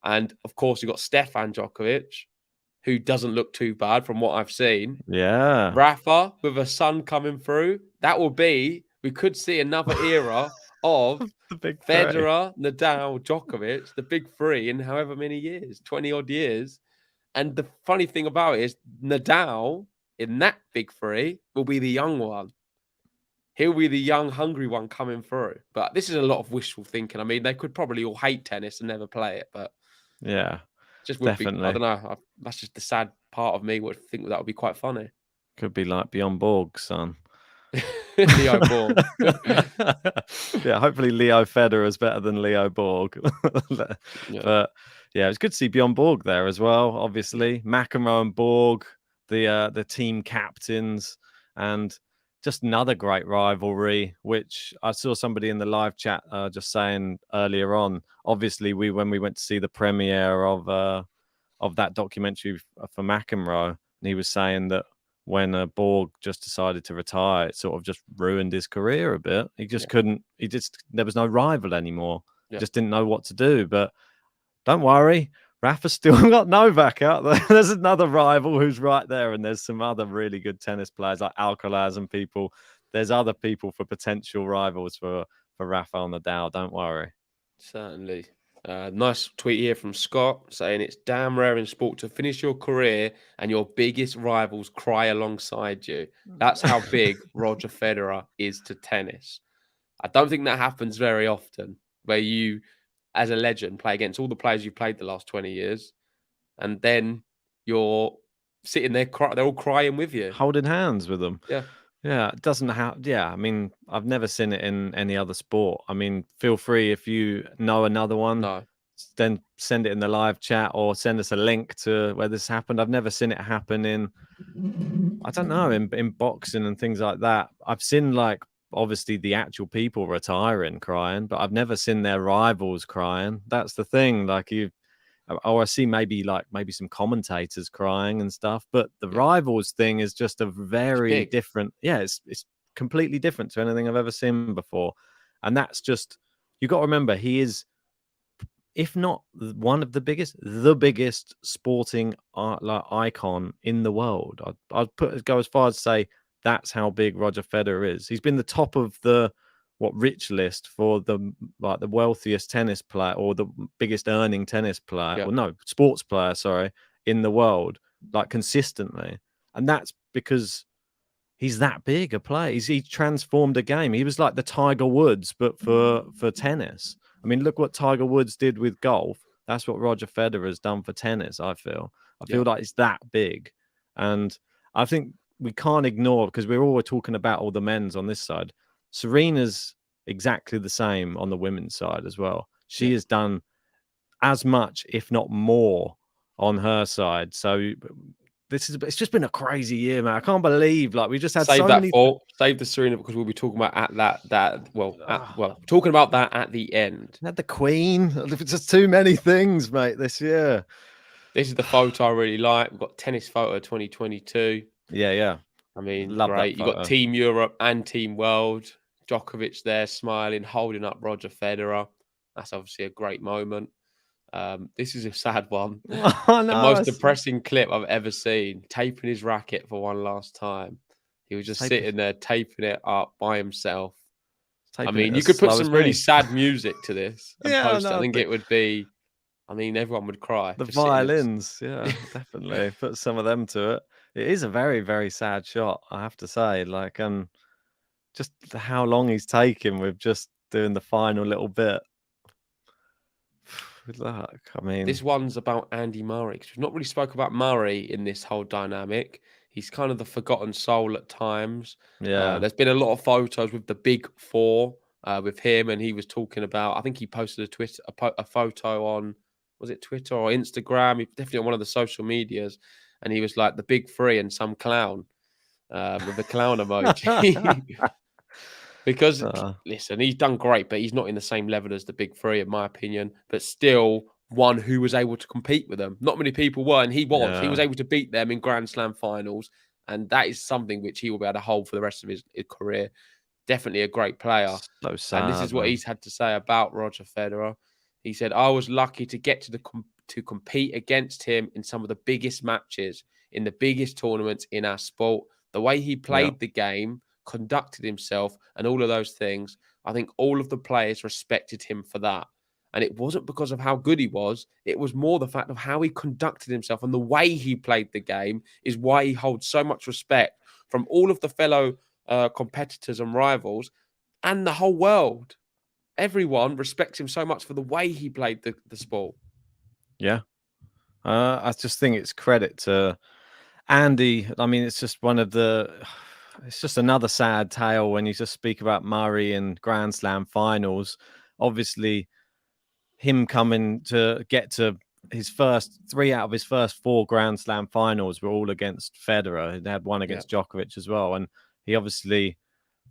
Speaker 2: And of course, you've got Stefan Djokovic, who doesn't look too bad from what I've seen.
Speaker 6: Yeah.
Speaker 2: Rafa with a son coming through. We could see another era of
Speaker 6: the big
Speaker 2: Federer, Nadal, Djokovic, the big three in however many years, 20 odd years. And the funny thing about it is Nadal in that big three will be the young one. He'll be the young, hungry one coming through. But this is a lot of wishful thinking. I mean, they could probably all hate tennis and never play it, but
Speaker 6: yeah,
Speaker 2: just would definitely be. I don't know. That's just the sad part of me. Would think that would be quite funny.
Speaker 6: Could be like Bjorn Borg's son.
Speaker 2: Leo Borg.
Speaker 6: Yeah, hopefully Leo Federer is better than Leo Borg.
Speaker 2: Yeah.
Speaker 6: But yeah, it's good to see Bjorn Borg there as well. Obviously, McEnroe and Borg, the team captains, and just another great rivalry, which I saw somebody in the live chat just saying earlier on. Obviously, when we went to see the premiere of that documentary for McEnroe, and he was saying that when Borg just decided to retire, it sort of just ruined his career a bit. He just couldn't. There was no rival anymore. He just didn't know what to do. But don't worry, Rafa's still got Novak out there. There's another rival who's right there, and there's some other really good tennis players like Alcaraz and people. There's other people for potential rivals for Rafael Nadal. Don't worry.
Speaker 2: Certainly. Nice tweet here from Scott saying it's damn rare in sport to finish your career and your biggest rivals cry alongside you. That's how big Roger Federer is to tennis. I don't think that happens very often, where you, as a legend, play against all the players you've played the last 20 years, and then you're sitting there, they're all crying with you.
Speaker 6: Holding hands with them.
Speaker 2: Yeah.
Speaker 6: Yeah, it doesn't have. Yeah, I mean, I've never seen it in any other sport. I mean, feel free if you know another one, then send it in the live chat or send us a link to where this happened. I've never seen it happen in, I don't know, in boxing and things like that. I've seen like obviously the actual people retiring crying, but I've never seen their rivals crying. That's the thing. Like I see maybe some commentators crying and stuff, but the rivals thing is just a very different. Yeah, it's completely different to anything I've ever seen before, and that's just, you got to remember, he is, if not one of the biggest sporting icon in the world. I'd go as far as to say that's how big Roger Federer is. He's been the top of the rich list for the wealthiest tennis player, or the biggest earning tennis player, or no, sports player, sorry, in the world, like consistently. And that's because he's that big a player. He transformed a game. He was like the Tiger Woods, but for tennis. I mean, look what Tiger Woods did with golf. That's what Roger Federer has done for tennis, I feel. I feel like it's that big. And I think we can't ignore, because we're all talking about all the men's on this side. Serena's exactly the same on the women's side as well. She has done as much, if not more, on her side. So it's just been a crazy year, man. I can't believe, like, we just had
Speaker 2: save the Serena, because we'll be talking about talking about that at the end.
Speaker 6: Had the Queen. There's just too many things, mate, this year.
Speaker 2: This is the photo I really like. We've got tennis photo 2022.
Speaker 6: Yeah.
Speaker 2: I mean,
Speaker 6: love
Speaker 2: great.
Speaker 6: That
Speaker 2: You've got Team Europe and Team World. Djokovic there smiling, holding up Roger Federer. That's obviously a great moment. This is a sad one.
Speaker 6: Oh, no,
Speaker 2: the most depressing clip I've ever seen. Taping his racket for one last time. He was just sitting there taping it up by himself. I mean, you could put some really sad music to this and post it. I think it would be, I mean, everyone would cry.
Speaker 6: The violins, definitely. Put some of them to it. It is a very, very sad shot, I have to say. Like, just how long he's taking with just doing the final little bit. Good luck. I mean,
Speaker 2: this one's about Andy Murray, because we've not really spoke about Murray in this whole dynamic. He's kind of the forgotten soul at times. There's been a lot of photos with the big four with him, and he was talking about, I think he posted a photo on, was it Twitter or Instagram? He definitely on one of the social medias, and he was like the big three and some clown with the clown emoji. Because, listen, he's done great, but he's not in the same level as the big three, in my opinion. But still, one who was able to compete with them. Not many people were, and he was. Yeah. He was able to beat them in Grand Slam finals, and that is something which he will be able to hold for the rest of his career. Definitely a great player.
Speaker 6: So sad,
Speaker 2: and this is what he's had to say about Roger Federer. He said, "I was lucky to get to compete against him in some of the biggest matches, in the biggest tournaments in our sport. The way he played the game, conducted himself, and all of those things, I think all of the players respected him for that. And it wasn't because of how good he was. It was more the fact of how he conducted himself, and the way he played the game is why he holds so much respect from all of the fellow competitors and rivals and the whole world. Everyone respects him so much for the way he played the sport."
Speaker 6: Yeah. I just think it's credit to Andy. I mean, it's just it's just another sad tale when you just speak about Murray in Grand Slam finals. Obviously, him coming to get to his first 3 out of his first 4 Grand Slam finals were all against Federer. He had one against Djokovic as well. And he obviously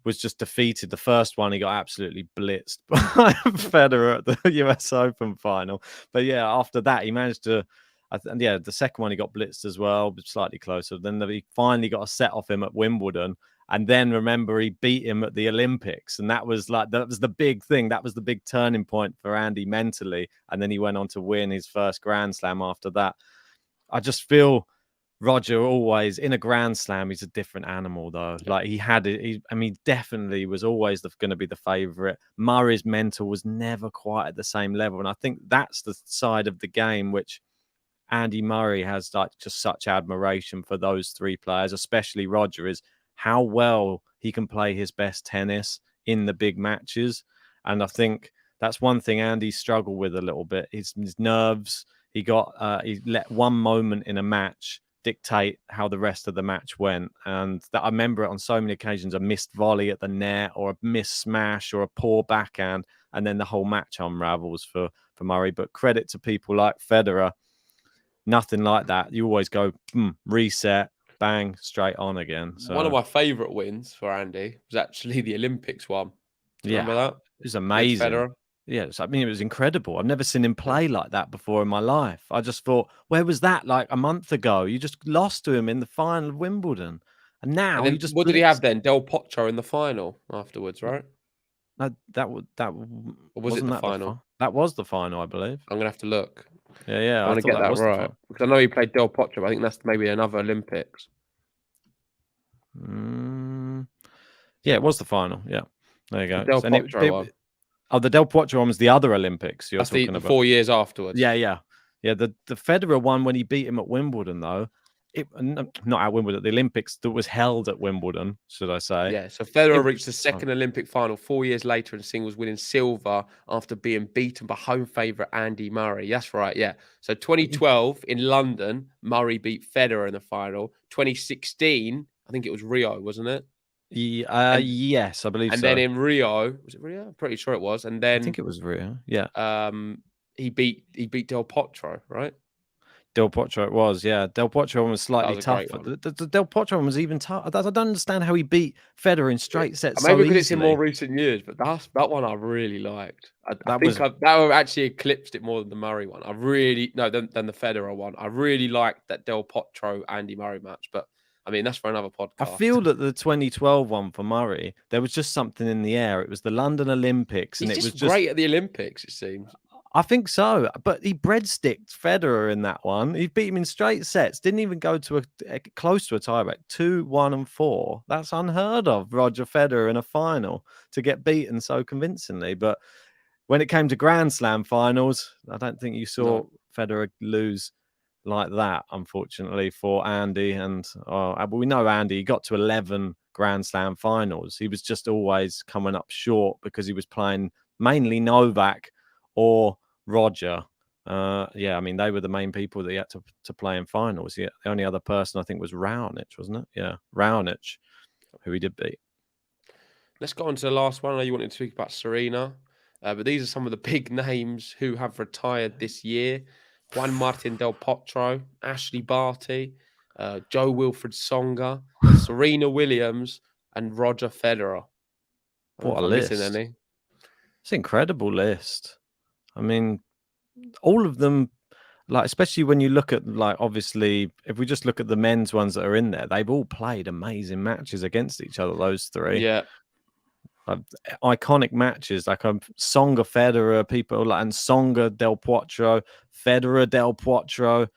Speaker 6: was just defeated. The first one, he got absolutely blitzed by Federer at the US Open final. But yeah, after that, he managed to, the second one, he got blitzed as well, but slightly closer. Then he finally got a set off him at Wimbledon. And then remember, he beat him at the Olympics. And that was the big thing. That was the big turning point for Andy mentally. And then he went on to win his first Grand Slam after that. I just feel Roger always, in a Grand Slam, he's a different animal, though. Like, he definitely was always going to be the favourite. Murray's mental was never quite at the same level. And I think that's the side of the game which Andy Murray has, like, just such admiration for those 3 players, especially Roger, is how well he can play his best tennis in the big matches. And I think that's one thing Andy struggled with a little bit, his nerves. He let one moment in a match dictate how the rest of the match went. And that, I remember it on so many occasions, a missed volley at the net or a missed smash or a poor backhand, and then the whole match unravels for Murray. But credit to people like Federer, nothing like that. You always go reset, bang, straight on again. So
Speaker 2: one of my favourite wins for Andy was actually the Olympics one. Do you remember that?
Speaker 6: it was
Speaker 2: Against
Speaker 6: amazing.
Speaker 2: Federer?
Speaker 6: Yeah, I mean, it was incredible. I've never seen him play like that before in my life. I just thought, where was that like a month ago? You just lost to him in the final of Wimbledon. And now
Speaker 2: And then
Speaker 6: you just
Speaker 2: what did he have then? Del Potro in the final afterwards, right?
Speaker 6: No,
Speaker 2: Or was it the final?
Speaker 6: That was the final, I believe.
Speaker 2: I'm gonna have to look.
Speaker 6: Yeah.
Speaker 2: I want to get that right because I know he played Del Potro. But I think that's maybe another Olympics.
Speaker 6: Yeah, it was the final. Yeah, there you go.
Speaker 2: The Del Potro one.
Speaker 6: Oh, the Del Potro one was the other Olympics you're
Speaker 2: That's
Speaker 6: talking
Speaker 2: the
Speaker 6: about.
Speaker 2: 4 years afterwards.
Speaker 6: Yeah. The Federer one when he beat him at Wimbledon, though, not at Wimbledon, the Olympics that was held at Wimbledon, should I say?
Speaker 2: Yeah. So Federer reached the second Olympic final 4 years later in singles, winning silver after being beaten by home favourite Andy Murray. That's right. Yeah. So 2012 in London, Murray beat Federer in the final. 2016, I think it was Rio, wasn't it?
Speaker 6: Yes, I believe so.
Speaker 2: And then in Rio, was it Rio? I'm pretty sure it was. And then
Speaker 6: I think it was Rio. Yeah.
Speaker 2: He beat Del Potro, right?
Speaker 6: Del Potro it was, yeah. Del Potro one was slightly tougher. The Del Potro one was even tough. I don't understand how he beat Federer in straight sets.
Speaker 2: Maybe
Speaker 6: so
Speaker 2: because
Speaker 6: easily.
Speaker 2: it's in more recent years, but that one I really liked. I think that actually eclipsed it more than the Murray one. Than the Federer one. I really liked that Del Potro Andy Murray match, but I mean that's for another podcast.
Speaker 6: I feel that the 2012 one for Murray, there was just something in the air. It was the London Olympics, and it was just
Speaker 2: great at the Olympics. It seems.
Speaker 6: I think so, but he breadsticked Federer in that one. He beat him in straight sets. Didn't even go to close to a tiebreak. 2, 1, and 4. That's unheard of. Roger Federer in a final to get beaten so convincingly. But when it came to Grand Slam finals, I don't think you saw Federer lose like that. Unfortunately for Andy, and we know Andy. He got to 11 Grand Slam finals. He was just always coming up short because he was playing mainly Novak or Roger. I mean, they were the main people that he had to play in finals. The only other person I think was Raonic, wasn't it? Yeah, Raonic, who he did beat.
Speaker 2: Let's go on to the last one. I know you wanted to speak about Serena, but these are some of the big names who have retired this year. Juan Martin Del Potro, Ashley Barty, Joe Wilfred Songa, Serena Williams, and Roger Federer.
Speaker 6: What a list.
Speaker 2: Missing any?
Speaker 6: It's an incredible list. I mean, all of them, like, especially when you look at, like, obviously, if we just look at the men's ones that are in there, they've all played amazing matches against each other, those three.
Speaker 2: Yeah.
Speaker 6: Iconic matches, like Songa Federer, people like, and Songa Del Potro, Federer Del Potro.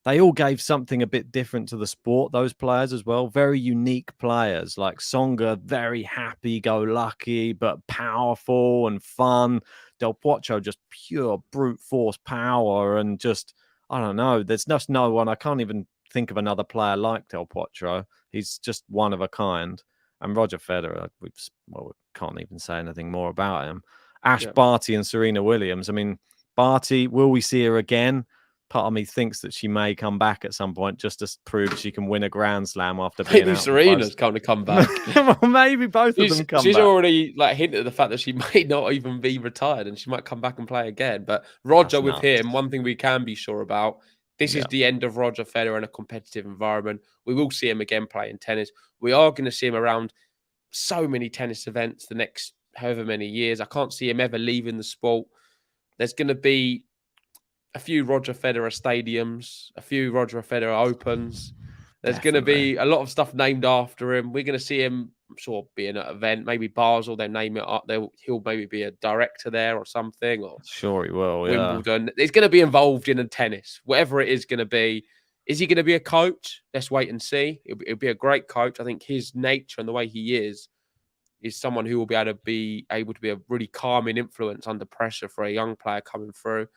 Speaker 6: They all gave something a bit different to the sport, those players as well. Very unique players, like Songa, very happy-go-lucky, but powerful and fun. Del Potro, just pure brute force power and just, I don't know. There's just no one. I can't even think of another player like Del Potro. He's just one of a kind. And Roger Federer, we can't even say anything more about him. Barty and Serena Williams. I mean, Barty, will we see her again? Part of me thinks that she may come back at some point just to prove she can win a Grand Slam after being out.
Speaker 2: Maybe Serena's going to come back.
Speaker 6: Well, maybe both of them come back.
Speaker 2: She's already hinted at the fact that she may not even be retired and she might come back and play again. But Roger, with him, one thing we can be sure about, this is the end of Roger Federer in a competitive environment. We will see him again playing tennis. We are going to see him around so many tennis events the next however many years. I can't see him ever leaving the sport. There's going to be a few Roger Federer stadiums, a few Roger Federer Opens. There's going to be a lot of stuff named after him. We're going to see him, I'm sure, be in an event, maybe Basel. They'll name it up. He'll maybe be a director there or something. Or
Speaker 6: sure, he will.
Speaker 2: Wimbledon. Yeah. He's going to be involved in a tennis, whatever it is going to be. Is he going to be a coach? Let's wait and see. He'll be a great coach. I think his nature and the way he is someone who will be able to be a really calming influence under pressure for a young player coming through.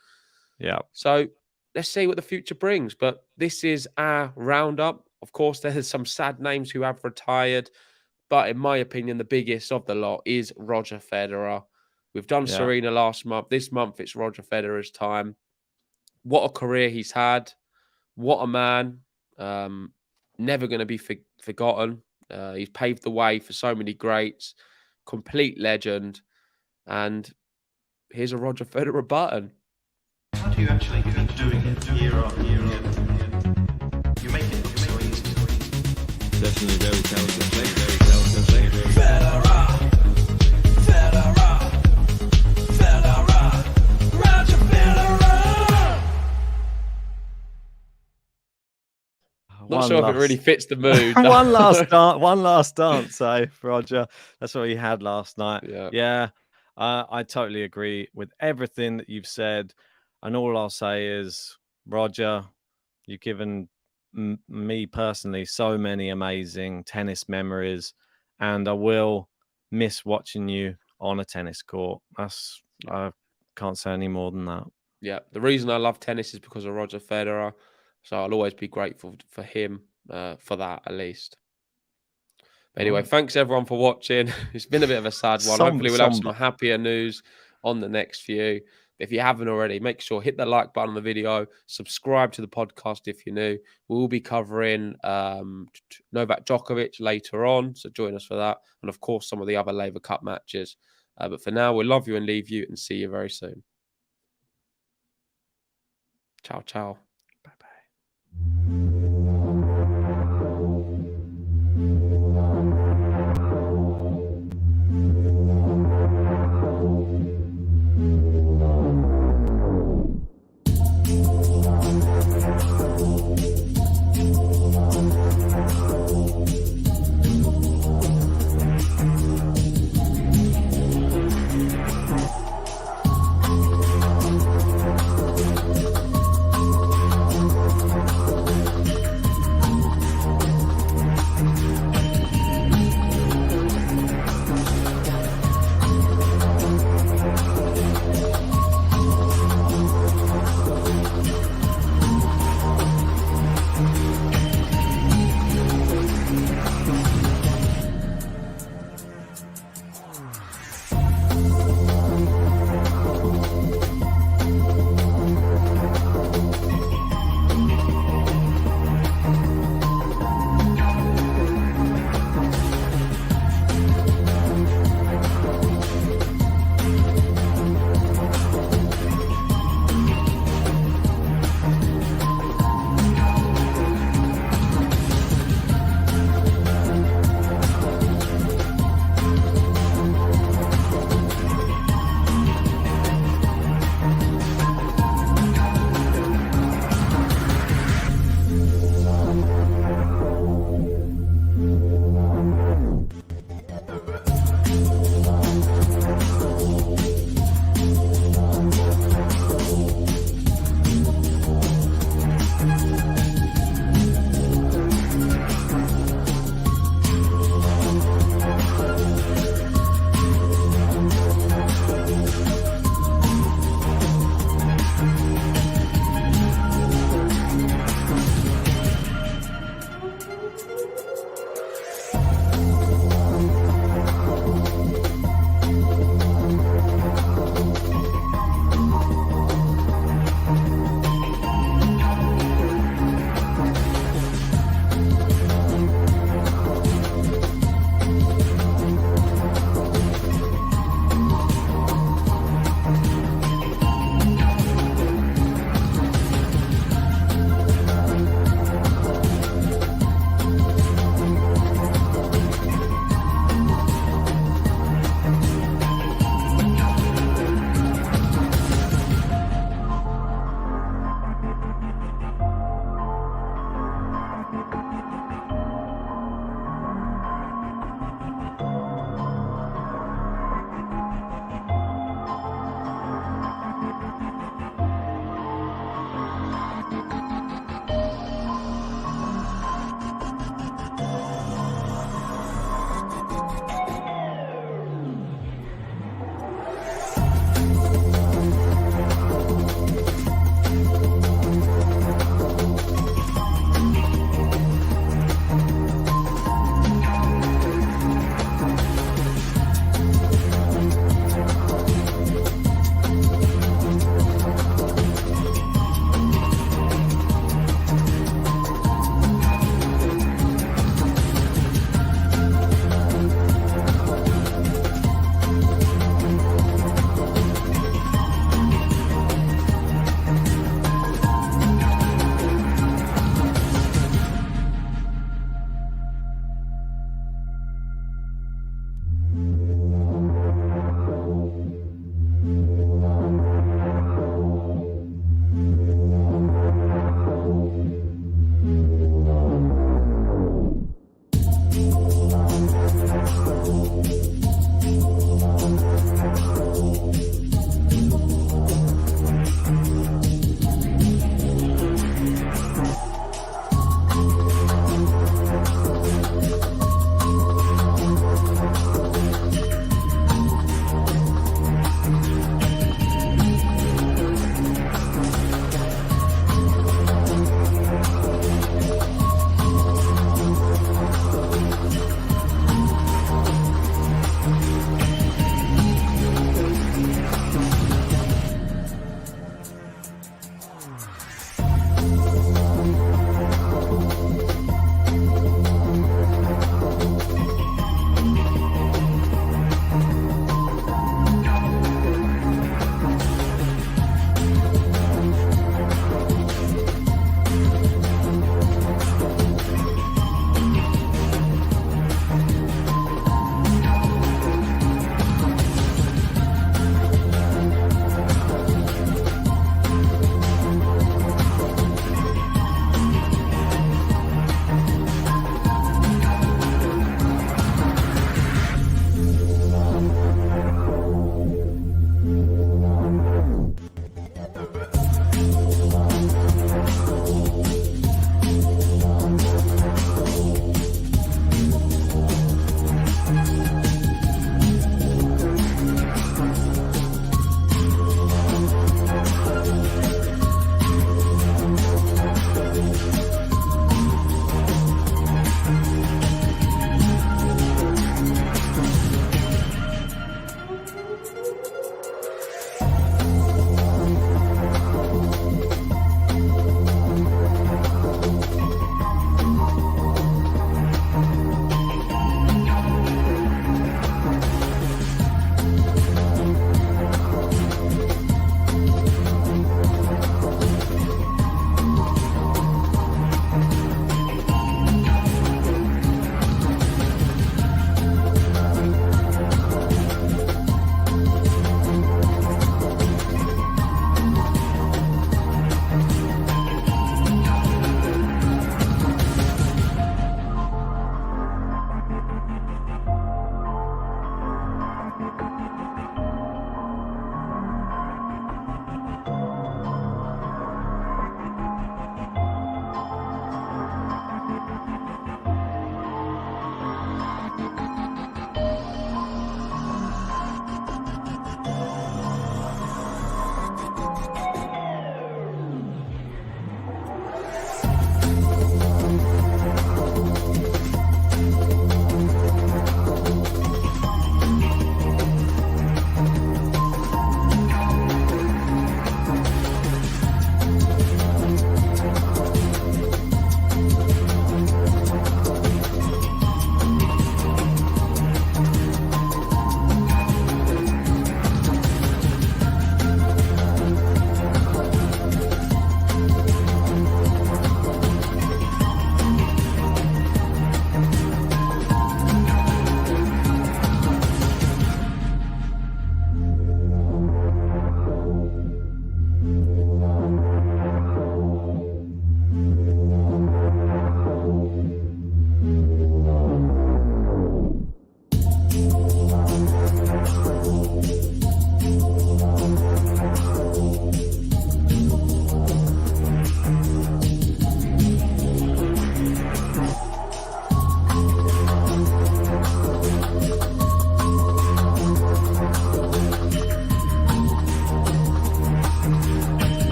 Speaker 6: Yeah.
Speaker 2: So let's see what the future brings. But this is our roundup. Of course, there's some sad names who have retired. But in my opinion, the biggest of the lot is Roger Federer. We've done Serena last month. This month, it's Roger Federer's time. What a career he's had. What a man. Never going to be forgotten. He's paved the way for so many greats. Complete legend. And here's a Roger Federer button.
Speaker 1: How do you actually keep doing it year on year on year? You make it look so easy.
Speaker 5: personally very talented player.
Speaker 1: Federer, Roger Federer.
Speaker 2: Not sure if it really fits the mood.
Speaker 6: one last dance, Roger. That's what he had last night. Yeah. I totally agree with everything that you've said, and all I'll say is, Roger, you've given me personally so many amazing tennis memories, and I will miss watching you on a tennis court. I can't say any more than that.
Speaker 2: Yeah, the reason I love tennis is because of Roger Federer, so I'll always be grateful for him for that, at least. But anyway, thanks everyone for watching. It's been a bit of a sad one. Hopefully we'll have some happier news on the next few. If you haven't already, make sure hit the like button on the video, subscribe to the podcast if you're new. We'll be covering Novak Djokovic later on, so join us for that, and of course some of the other Laver Cup matches. But for now, we'll love you and leave you, and see you very soon. Ciao, ciao.